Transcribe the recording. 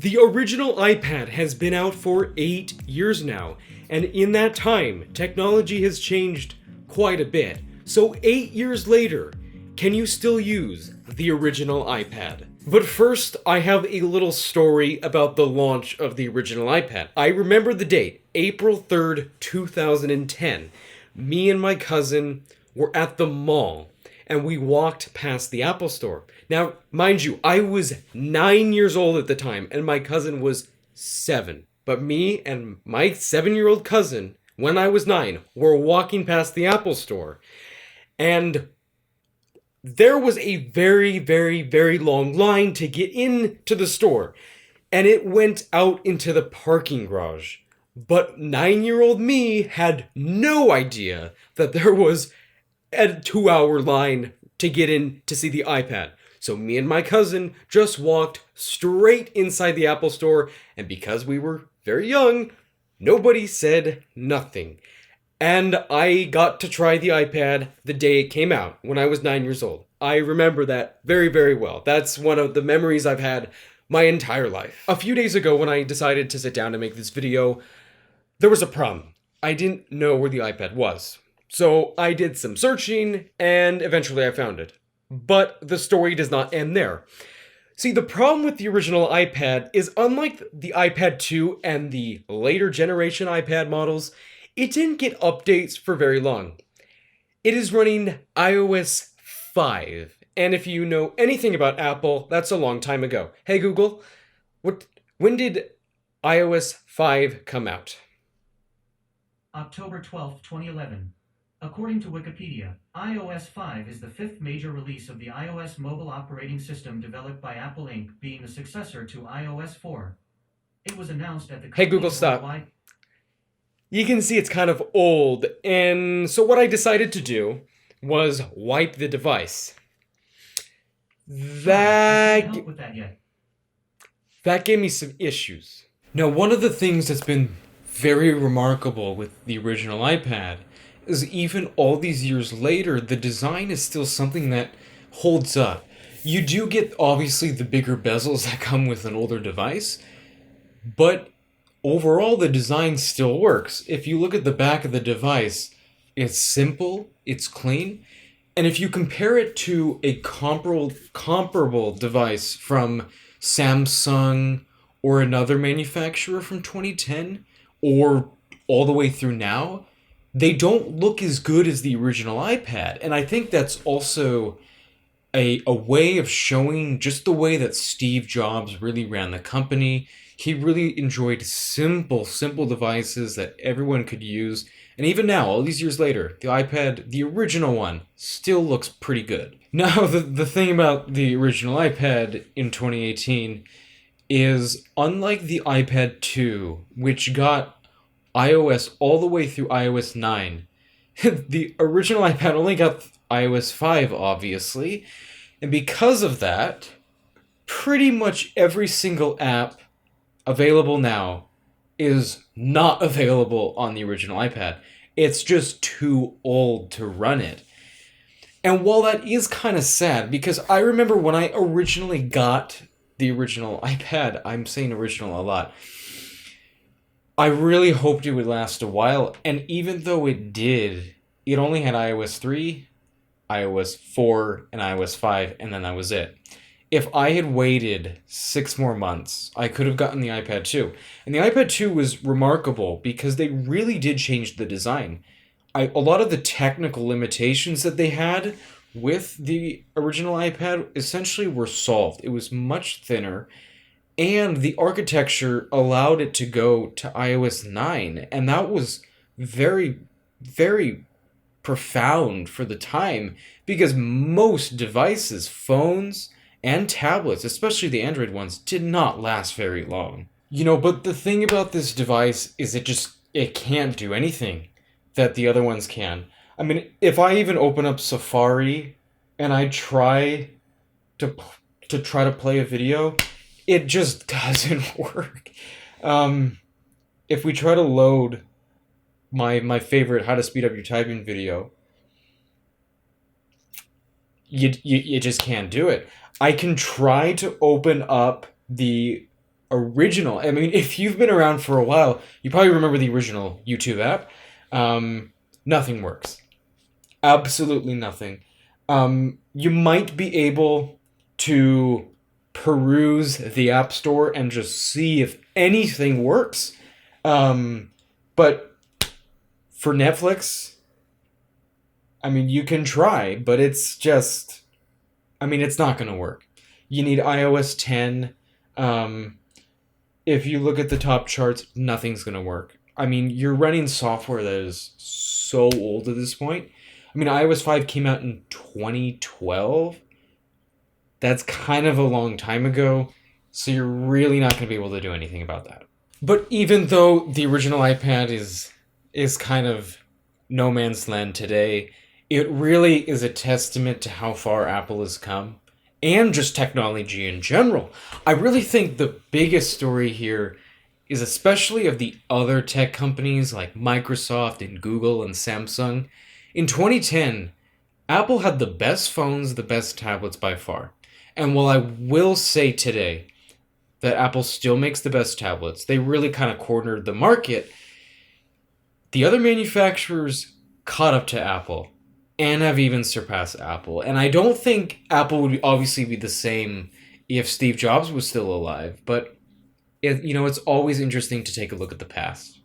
The original iPad has been out for 8 years now, and in that time, technology has changed quite a bit. So 8 years later, can you still use the original iPad? But first, I have a little story about the launch of the original iPad. I remember the date, April 3rd, 2010. Me and my cousin were at the mall, and we walked past the Apple Store. Now, mind you, I was 9 years old at the time, and my cousin was 7. But me and my 7-year-old cousin, when I was 9, were walking past the Apple Store. And there was a very, very, very long line to get into the store. And it went out into the parking garage. But 9-year-old me had no idea that there was a 2-hour line to get in to see the iPad. So me and my cousin just walked straight inside the Apple Store, and because we were very young, nobody said nothing. And I got to try the iPad the day it came out, when I was 9 years old. I remember that very, very well. That's one of the memories I've had my entire life. A few days ago, when I decided to sit down to make this video, there was a problem. I didn't know where the iPad was. So I did some searching, and eventually I found it. But the story does not end there. See, the problem with the original iPad is, unlike the iPad 2 and the later generation iPad models, it didn't get updates for very long. It is running iOS 5, and if you know anything about Apple, that's a long time ago. Hey Google, when did iOS 5 come out? October 12, 2011. According to Wikipedia, iOS 5 is the fifth major release of the iOS mobile operating system developed by Apple Inc., being the successor to iOS 4. It was announced at the Hey Google, stop. You can see it's kind of old, and so what I decided to do was wipe the device. That gave me some issues. Now, one of the things that's been very remarkable with the original iPad is, even all these years later, the design is still something that holds up. You do get, obviously, the bigger bezels that come with an older device, but overall the design still works. If you look at the back of the device, it's simple, it's clean, and if you compare it to a comparable device from Samsung or another manufacturer from 2010, or all the way through now, they don't look as good as the original iPad. And I think that's also a way of showing just the way that Steve Jobs really ran the company. He really enjoyed simple devices that everyone could use. And even now, all these years later, the iPad, the original one, still looks pretty good. Now, the thing about the original iPad in 2018 is, unlike the iPad 2, which got iOS all the way through iOS 9. The original iPad only got iOS 5, obviously, and because of that, pretty much every single app available now is not available on the original iPad. It's just too old to run it. And while that is kind of sad, because I remember when I originally got the original iPad, I'm saying original a lot, I really hoped it would last a while, and even though it did, it only had iOS 3, iOS 4, and iOS 5, and then that was it. If I had waited 6 more months, I could have gotten the iPad 2. And the iPad 2 was remarkable because they really did change the design. A lot of the technical limitations that they had with the original iPad essentially were solved. It was much thinner, and the architecture allowed it to go to iOS 9, and that was very, very profound for the time, because most devices, phones, and tablets, especially the Android ones, did not last very long. But the thing about this device is it can't do anything that the other ones can. I mean, if I even open up Safari and I try to play a video, it just doesn't work. If we try to load my favorite how to speed up your typing video, you just can't do it. I can try to open up the original. I mean, if you've been around for a while, you probably remember the original YouTube app. Nothing works. Absolutely nothing. You might be able to peruse the App Store and just see if anything works. But for Netflix, I mean, you can try, but it's just, I mean, it's not going to work. You need iOS 10. Um, if you look at the top charts, nothing's going to work. I mean, you're running software that is so old at this point. I mean, iOS 5 came out in 2012. That's kind of a long time ago, so you're really not going to be able to do anything about that. But even though the original iPad is kind of no man's land today, it really is a testament to how far Apple has come and just technology in general. I really think the biggest story here is especially of the other tech companies like Microsoft and Google and Samsung. In 2010, Apple had the best phones, the best tablets by far. And while I will say today that Apple still makes the best tablets, they really kind of cornered the market. The other manufacturers caught up to Apple and have even surpassed Apple. And I don't think Apple would obviously be the same if Steve Jobs was still alive, but it's always interesting to take a look at the past.